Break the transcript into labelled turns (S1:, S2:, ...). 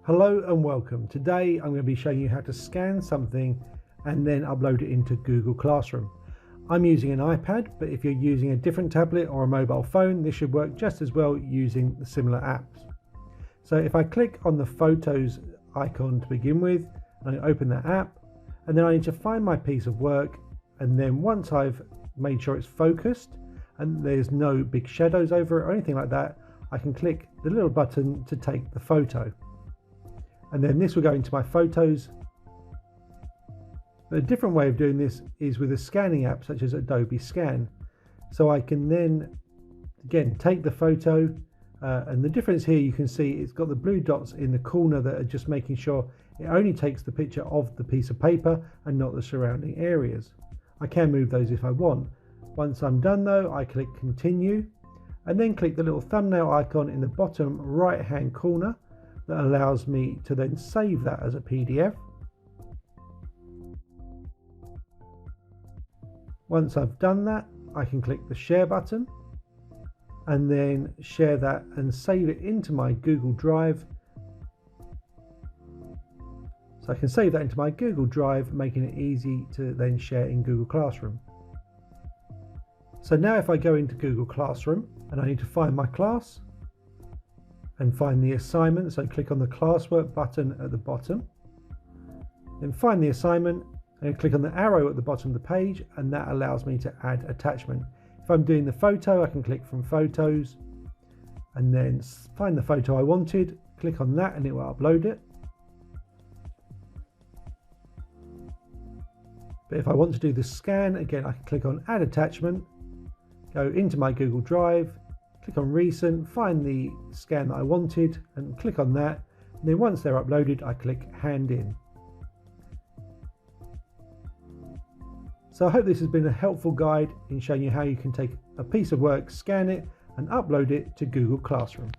S1: Hello and welcome. Today I'm going to be showing you how to scan something and then upload it into Google Classroom. I'm using an iPad, but if you're using a different tablet or a mobile phone, this should work just as well using the similar apps. So if I click on the Photos icon to begin with, and I open that app, and then I need to find my piece of work, and then once I've made sure it's focused and there's no big shadows over it or anything like that, I can click the little button to take the photo. And then this will go into my photos. But a different way of doing this is with a scanning app such as Adobe Scan. So I can then, again, take the photo, and the difference here you can see it's got the blue dots in the corner that are just making sure it only takes the picture of the piece of paper and not the surrounding areas. I can move those if I want. Once I'm done though, I click continue and then click the little thumbnail icon in the bottom right hand corner that allows me to then save that as a PDF. Once I've done that, I can click the share button and then share that and save it into my Google Drive. So I can save that into my Google Drive, making it easy to then share in Google Classroom. So now if I go into Google Classroom and I need to find my class and find the assignment, so click on the classwork button at the bottom, then find the assignment and click on the arrow at the bottom of the page, and that allows me to add attachment. If I'm doing the photo, I can click from photos and then find the photo I wanted, click on that and it will upload it. But if I want to do the scan, again I can click on add attachment, go into my Google Drive, click on recent, find the scan that I wanted and click on that, and then once they're uploaded I click hand in. So I hope this has been a helpful guide in showing you how you can take a piece of work, scan it and upload it to Google Classroom.